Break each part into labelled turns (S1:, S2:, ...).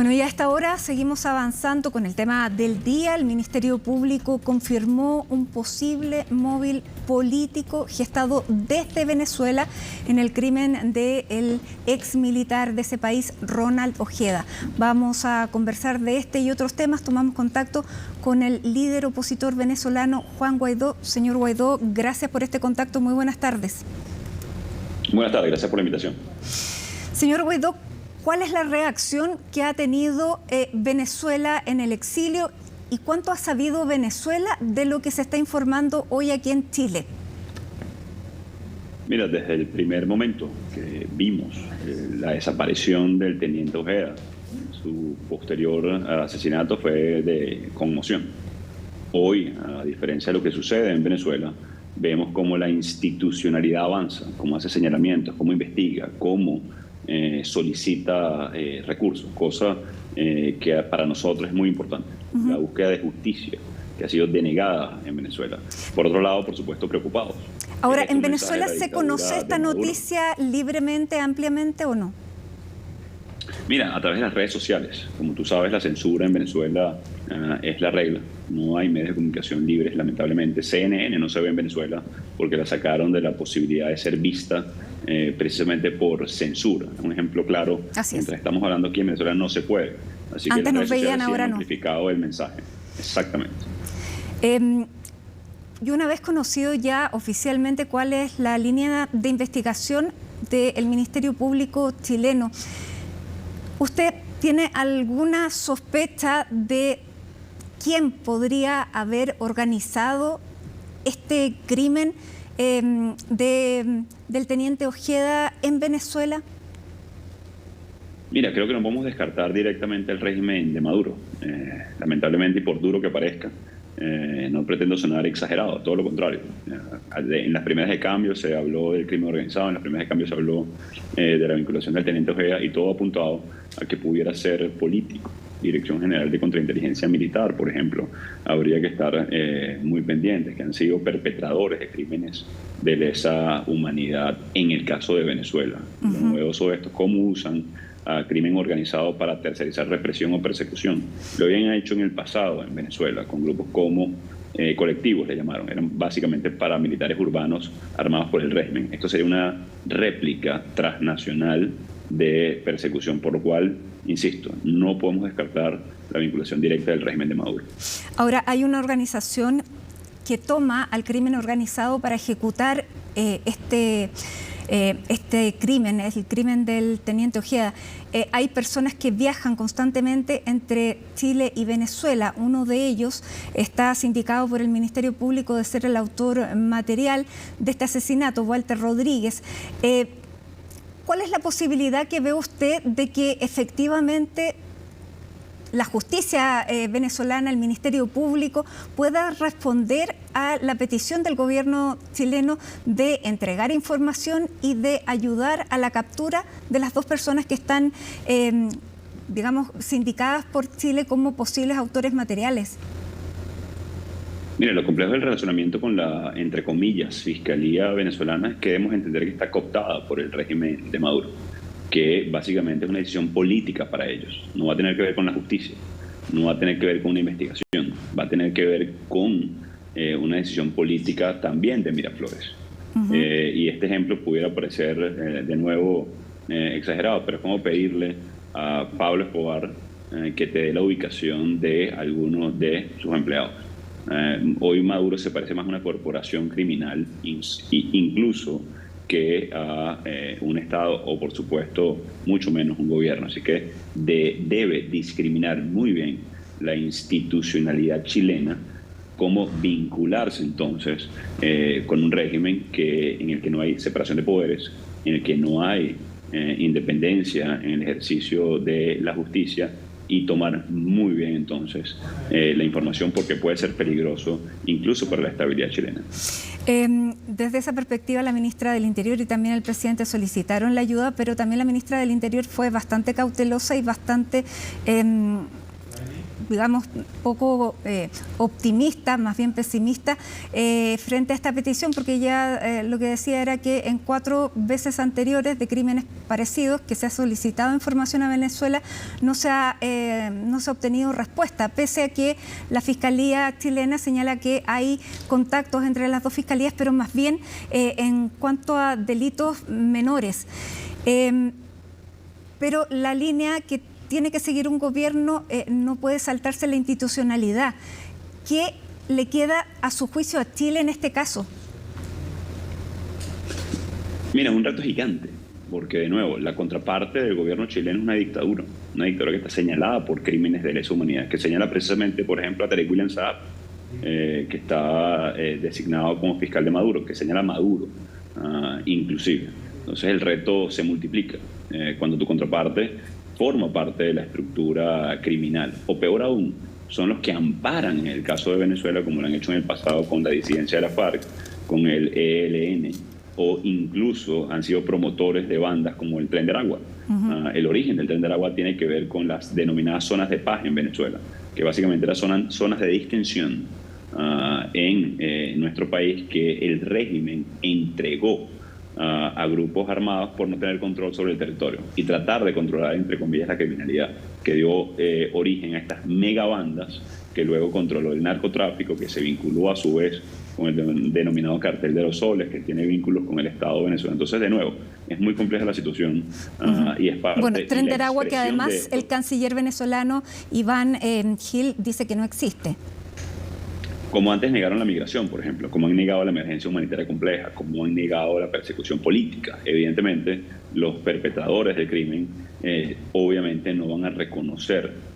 S1: Bueno, y a esta hora seguimos avanzando con el tema del día. El Ministerio Público confirmó un posible móvil político gestado desde Venezuela en el crimen del ex militar de ese país, Ronald Ojeda. Vamos a conversar de este y otros temas. Tomamos contacto con el líder opositor venezolano, Juan Guaidó. Señor Guaidó, gracias por este contacto. Muy buenas tardes.
S2: Buenas tardes, gracias por la invitación.
S1: Señor Guaidó, ¿cuál es la reacción que ha tenido Venezuela en el exilio y cuánto ha sabido Venezuela de lo que se está informando hoy aquí en Chile?
S2: Mira, desde el primer momento que vimos la desaparición del teniente Ojeda, su posterior asesinato fue de conmoción. Hoy, a diferencia de lo que sucede en Venezuela, vemos cómo la institucionalidad avanza, cómo hace señalamientos, cómo investiga, cómo solicita recursos, cosa que para nosotros es muy importante. La búsqueda de justicia que ha sido denegada en Venezuela. Por otro lado, por supuesto, preocupados.
S1: Ahora, ¿en Venezuela se conoce esta noticia libremente, ampliamente o no?
S2: Mira, a través de las redes sociales. Como tú sabes, la censura en Venezuela es la regla. No hay medios de comunicación libres, lamentablemente. CNN no se ve en Venezuela porque la sacaron de la posibilidad de ser vista precisamente por censura. Un ejemplo claro, mientras estamos hablando aquí en Venezuela no se puede. Así que
S1: antes
S2: las
S1: nos
S2: redes
S1: veían,
S2: sociales
S1: ahora
S2: han
S1: no.
S2: amplificado el mensaje. Exactamente.
S1: Y una vez conocido ya oficialmente cuál es la línea de investigación del Ministerio Público chileno, ¿usted tiene alguna sospecha de quién podría haber organizado este crimen del teniente Ojeda en Venezuela?
S2: Mira, creo que no podemos descartar directamente el régimen de Maduro. Lamentablemente, y por duro que parezca, no pretendo sonar exagerado, todo lo contrario. En las primeras de cambio se habló del crimen organizado, en las primeras de cambio se habló de la vinculación del teniente Ojeda y todo apuntado a que pudiera ser político. Dirección General de Contrainteligencia Militar, por ejemplo, habría que estar muy pendientes, que han sido perpetradores de crímenes de lesa humanidad en el caso de Venezuela. Lo novedoso de esto, cómo usan a crimen organizado para tercerizar represión o persecución. Lo habían hecho en el pasado en Venezuela, con grupos como colectivos, le llamaron. Eran básicamente paramilitares urbanos armados por el régimen. Esto sería una réplica transnacional de persecución, por lo cual, insisto, no podemos descartar la vinculación directa del régimen de Maduro.
S1: Ahora, hay una organización que toma al crimen organizado para ejecutar este crimen, es el crimen del teniente Ojeda. Hay personas que viajan constantemente entre Chile y Venezuela. Uno de ellos está sindicado por el Ministerio Público de ser el autor material de este asesinato, Walter Rodríguez. ¿Cuál es la posibilidad que ve usted de que efectivamente la justicia venezolana, el Ministerio Público, pueda responder a la petición del gobierno chileno de entregar información y de ayudar a la captura de las dos personas que están, digamos, sindicadas por Chile como posibles autores materiales?
S2: Mire, lo complejo del relacionamiento con la, entre comillas, fiscalía venezolana es que debemos entender que está cooptada por el régimen de Maduro, que básicamente es una decisión política para ellos. No va a tener que ver con la justicia, no va a tener que ver con una investigación, va a tener que ver con una decisión política también de Miraflores. Y este ejemplo pudiera parecer de nuevo exagerado, pero es como pedirle a Pablo Escobar que te dé la ubicación de algunos de sus empleados. Hoy Maduro se parece más a una corporación criminal, incluso que a un Estado o, por supuesto, mucho menos un gobierno. Así que debe discriminar muy bien la institucionalidad chilena, cómo vincularse entonces con un régimen en el que no hay separación de poderes, en el que no hay independencia en el ejercicio de la justicia, y tomar muy bien entonces la información, porque puede ser peligroso incluso para la estabilidad chilena.
S1: Desde esa perspectiva, la ministra del Interior y también el presidente solicitaron la ayuda, pero también la ministra del Interior fue bastante cautelosa y bastante digamos, poco optimista, más bien pesimista, frente a esta petición, porque ya lo que decía era que en 4 veces anteriores de crímenes parecidos que se ha solicitado información a Venezuela, no se ha obtenido respuesta, pese a que la Fiscalía chilena señala que hay contactos entre las dos fiscalías, pero más bien en cuanto a delitos menores. Pero la línea que tiene que seguir un gobierno no puede saltarse la institucionalidad. ¿Qué le queda a su juicio a Chile en este caso?
S2: Mira, es un reto gigante, porque de nuevo, la contraparte del gobierno chileno es una dictadura que está señalada por crímenes de lesa humanidad, que señala precisamente, por ejemplo, a Tarek William Saab, que está designado como fiscal de Maduro, que señala a Maduro, inclusive. Entonces el reto se multiplica cuando tu contraparte forma parte de la estructura criminal, o peor aún, son los que amparan en el caso de Venezuela, como lo han hecho en el pasado con la disidencia de la FARC, con el ELN, o incluso han sido promotores de bandas como el Tren de Aragua. El origen del Tren de Aragua tiene que ver con las denominadas zonas de paz en Venezuela, que básicamente eran zonas de distensión en nuestro país que el régimen entregó a grupos armados por no tener control sobre el territorio y tratar de controlar, entre comillas, la criminalidad, que dio origen a estas megabandas que luego controló el narcotráfico, que se vinculó a su vez con el denominado Cartel de los Soles, que tiene vínculos con el Estado de Venezuela. Entonces, de nuevo, es muy compleja la situación y es parte...
S1: Bueno, Tren de Aragua, que además el canciller venezolano Iván Gil dice que no existe.
S2: Como antes negaron la migración, por ejemplo, como han negado la emergencia humanitaria compleja, como han negado la persecución política. Evidentemente, los perpetradores del crimen obviamente no van a reconocer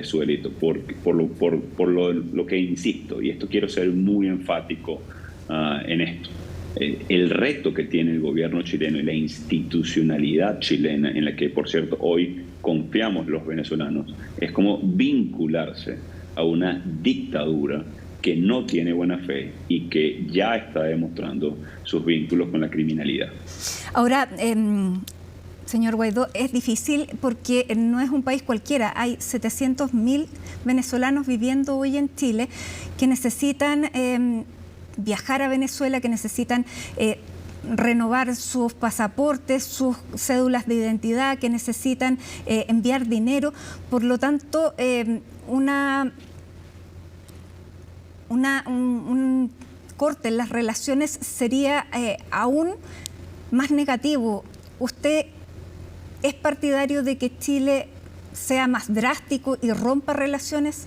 S2: su delito por lo que insisto, y esto quiero ser muy enfático en esto. El reto que tiene el gobierno chileno y la institucionalidad chilena, en la que, por cierto, hoy confiamos los venezolanos, es como vincularse a una dictadura que no tiene buena fe y que ya está demostrando sus vínculos con la criminalidad.
S1: Ahora, señor Guaidó, es difícil porque no es un país cualquiera. Hay 700.000 venezolanos viviendo hoy en Chile que necesitan viajar a Venezuela, que necesitan renovar sus pasaportes, sus cédulas de identidad, que necesitan enviar dinero. Por lo tanto, un corte en las relaciones sería aún más negativo. ¿Usted es partidario de que Chile sea más drástico y rompa relaciones?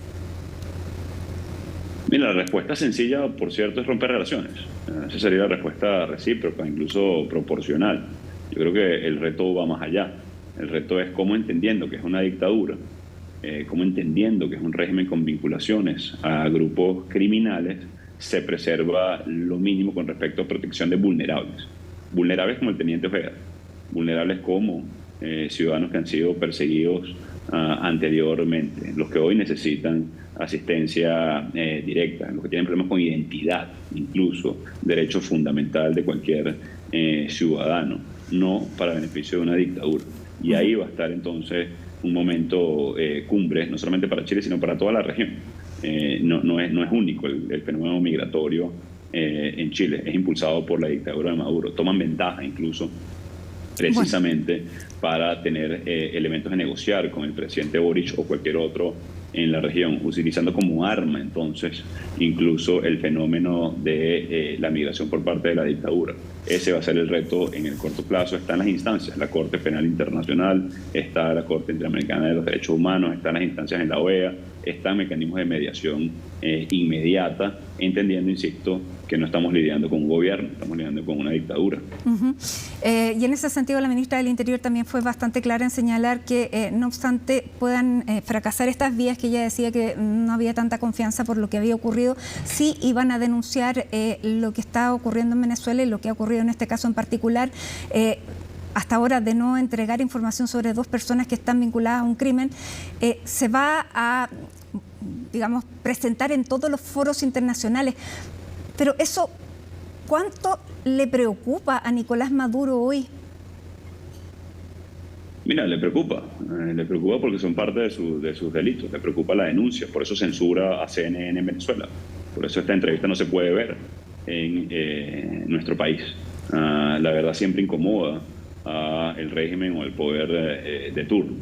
S2: Mira, la respuesta sencilla, por cierto, es romper relaciones. Esa sería la respuesta recíproca, incluso proporcional. Yo creo que el reto va más allá. El reto es cómo, entendiendo que es una dictadura, como entendiendo que es un régimen con vinculaciones a grupos criminales, se preserva lo mínimo con respecto a protección de vulnerables. Vulnerables como el teniente Ojeda, vulnerables como ciudadanos que han sido perseguidos anteriormente, los que hoy necesitan asistencia directa, los que tienen problemas con identidad, incluso derecho fundamental de cualquier ciudadano, no para beneficio de una dictadura. Y ahí va a estar entonces un momento cumbre, no solamente para Chile, sino para toda la región. No es único el fenómeno migratorio en Chile, es impulsado por la dictadura de Maduro. Toman ventaja incluso precisamente para tener elementos de negociar con el presidente Boric o cualquier otro en la región, utilizando como arma entonces incluso el fenómeno de la migración por parte de la dictadura. Ese va a ser el reto en el corto plazo. Están las instancias, la Corte Penal Internacional, está la Corte Interamericana de los Derechos Humanos, están las instancias en la OEA, están mecanismos de mediación inmediata, entendiendo, insisto, que no estamos lidiando con un gobierno, estamos lidiando con una dictadura.
S1: Y en ese sentido la ministra del Interior también fue bastante clara en señalar que no obstante puedan fracasar estas vías, que ella decía que no había tanta confianza por lo que había ocurrido, sí iban a denunciar lo que está ocurriendo en Venezuela y lo que ha ocurrido en este caso en particular, hasta ahora de no entregar información sobre 2 personas que están vinculadas a un crimen. Se va a, digamos, presentar en todos los foros internacionales. Pero eso, ¿cuánto le preocupa a Nicolás Maduro hoy?
S2: Mira, le preocupa. Le preocupa porque son parte de sus delitos. Le preocupa la denuncia. Por eso censura a CNN en Venezuela. Por eso esta entrevista no se puede ver en nuestro país. La verdad siempre incomoda al régimen o al poder de turno.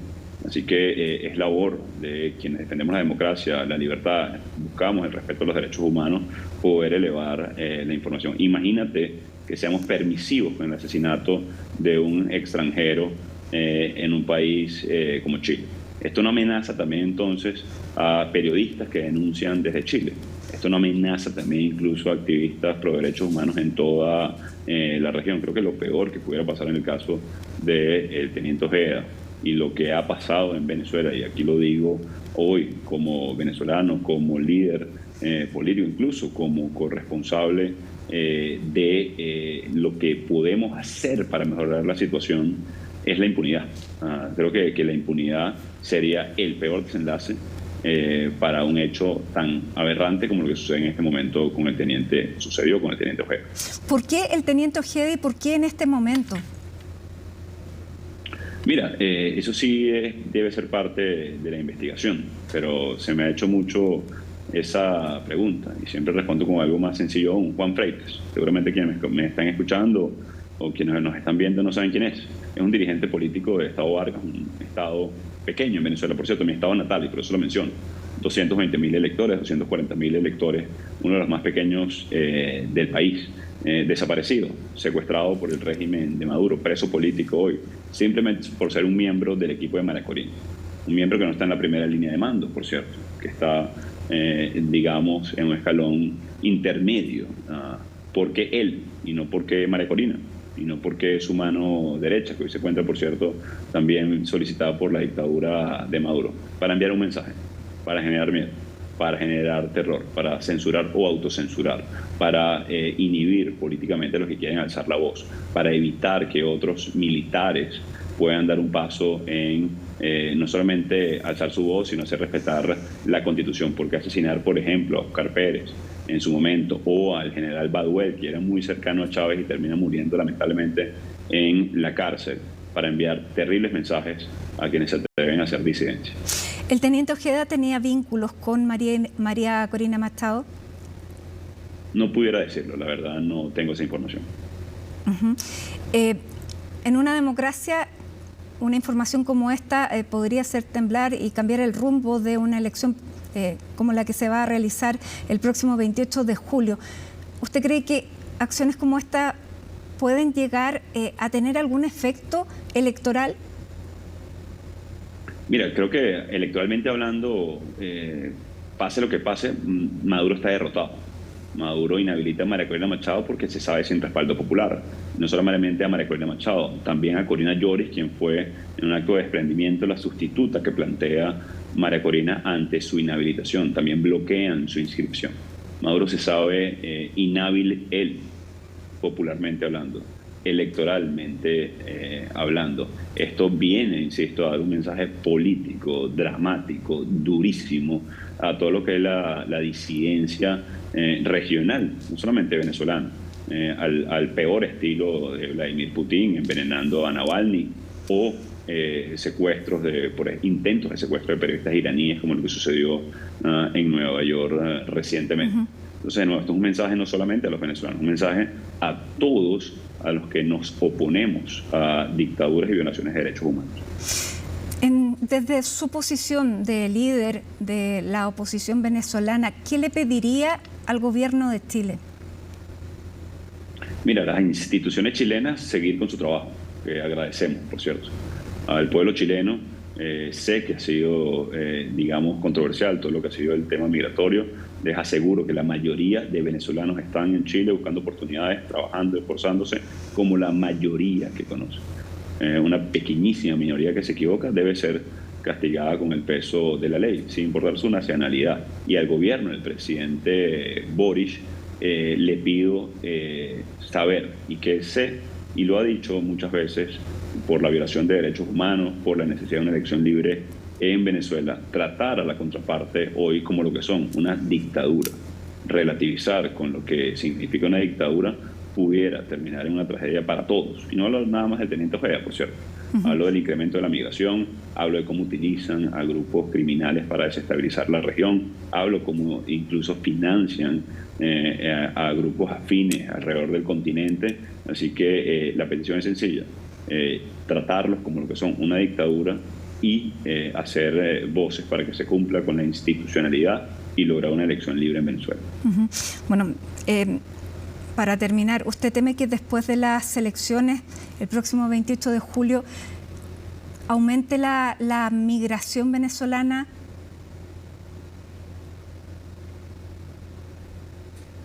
S2: Así que es labor de quienes defendemos la democracia, la libertad, buscamos el respeto a los derechos humanos, poder elevar la información. Imagínate que seamos permisivos con el asesinato de un extranjero en un país como Chile. Esto no amenaza también entonces a periodistas que denuncian desde Chile. Esto no amenaza también incluso a activistas pro derechos humanos en toda la región. Creo que lo peor que pudiera pasar en el caso del teniente Ojeda y lo que ha pasado en Venezuela, y aquí lo digo hoy como venezolano, como líder político, incluso como corresponsable de lo que podemos hacer para mejorar la situación, es la impunidad. Creo que la impunidad sería el peor desenlace para un hecho tan aberrante como lo que sucede en este momento sucedió con el teniente Ojeda.
S1: ¿Por qué el teniente Ojeda y por qué en este momento?
S2: Mira, eso sí debe ser parte de la investigación, pero se me ha hecho mucho esa pregunta y siempre respondo con algo más sencillo aún. Juan Freites, seguramente quienes me están escuchando o quienes nos están viendo no saben quién es. Es un dirigente político de Estado Vargas, un estado pequeño en Venezuela, por cierto, mi estado natal, y por eso lo menciono. 220.000 electores, 240.000 electores, uno de los más pequeños del país. Desaparecido, secuestrado por el régimen de Maduro, preso político hoy, simplemente por ser un miembro del equipo de María Corina. Un miembro que no está en la primera línea de mando, por cierto, que está, digamos, en un escalón intermedio. ¿Por qué él? Y no porque María Corina, y no porque su mano derecha, que hoy se encuentra, por cierto, también solicitada por la dictadura de Maduro, para enviar un mensaje, para generar miedo, para generar terror, para censurar o autocensurar, para inhibir políticamente a los que quieren alzar la voz, para evitar que otros militares puedan dar un paso en no solamente alzar su voz, sino hacer respetar la Constitución. Porque asesinar, por ejemplo, a Oscar Pérez en su momento, o al general Baduel, que era muy cercano a Chávez y termina muriendo lamentablemente en la cárcel, para enviar terribles mensajes a quienes se atreven a hacer disidencia.
S1: ¿El teniente Ojeda tenía vínculos con María Corina Machado?
S2: No pudiera decirlo, la verdad no tengo esa información.
S1: En una democracia, una información como esta podría hacer temblar y cambiar el rumbo de una elección como la que se va a realizar el próximo 28 de julio. ¿Usted cree que acciones como esta pueden llegar a tener algún efecto electoral?
S2: Mira, creo que electoralmente hablando, pase lo que pase, Maduro está derrotado. Maduro inhabilita a María Corina Machado porque se sabe sin respaldo popular. No solamente a María Corina Machado, también a Corina Lloris, quien fue en un acto de desprendimiento la sustituta que plantea María Corina ante su inhabilitación. También bloquean su inscripción. Maduro se sabe inhábil él, popularmente hablando, electoralmente hablando. Esto viene, insisto, a dar un mensaje político, dramático, durísimo a todo lo que es la disidencia regional, no solamente venezolana, al peor estilo de Vladimir Putin, envenenando a Navalny, o secuestros intentos de secuestro de periodistas iraníes, como lo que sucedió en Nueva York recientemente. Entonces, de nuevo, esto es un mensaje no solamente a los venezolanos, un mensaje a todos a los que nos oponemos a dictaduras y violaciones de derechos humanos.
S1: Desde su posición de líder de la oposición venezolana, ¿qué le pediría al gobierno de Chile?
S2: Mira, las instituciones chilenas seguir con su trabajo, que agradecemos, por cierto. Al pueblo chileno, sé que ha sido, digamos, controversial todo lo que ha sido el tema migratorio. Les aseguro que la mayoría de venezolanos están en Chile buscando oportunidades, trabajando, esforzándose, como la mayoría que conocen. Una pequeñísima minoría que se equivoca debe ser castigada con el peso de la ley, sin importar su nacionalidad. Y al gobierno del presidente Boric le pido saber, y que sé, y lo ha dicho muchas veces, por la violación de derechos humanos, por la necesidad de una elección libre en Venezuela, tratar a la contraparte hoy como lo que son, una dictadura. Relativizar con lo que significa una dictadura pudiera terminar en una tragedia para todos. Y no hablo nada más del teniente Ojeda, por cierto. Hablo del incremento de la migración, hablo de cómo utilizan a grupos criminales para desestabilizar la región, hablo cómo incluso financian a grupos afines alrededor del continente. Así que la petición es sencilla, tratarlos como lo que son, una dictadura, y hacer voces para que se cumpla con la institucionalidad y lograr una elección libre en Venezuela.
S1: Bueno, para terminar, ¿usted teme que después de las elecciones, el próximo 28 de julio, aumente la migración venezolana?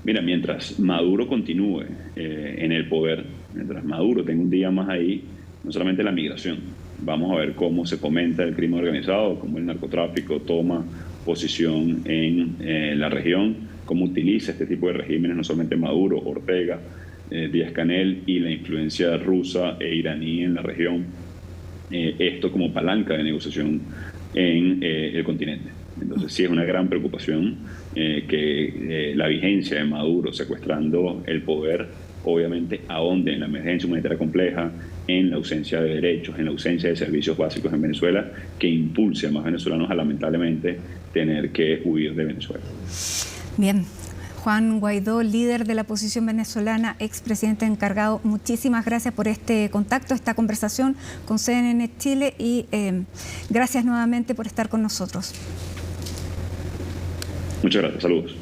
S2: Mira, mientras Maduro continúe en el poder, mientras Maduro tenga un día más ahí, no solamente la migración, vamos a ver cómo se fomenta el crimen organizado, cómo el narcotráfico toma posición en la región, cómo utiliza este tipo de regímenes, no solamente Maduro, Ortega, Díaz-Canel, y la influencia rusa e iraní en la región, esto como palanca de negociación en el continente. Entonces sí es una gran preocupación que la vigencia de Maduro secuestrando el poder obviamente ahonde en la emergencia humanitaria compleja, en la ausencia de derechos, en la ausencia de servicios básicos en Venezuela, que impulse a más venezolanos a lamentablemente tener que huir de Venezuela.
S1: Bien. Juan Guaidó, líder de la oposición venezolana, expresidente encargado, muchísimas gracias por este contacto, esta conversación con CNN Chile, y gracias nuevamente por estar con nosotros.
S2: Muchas gracias, saludos.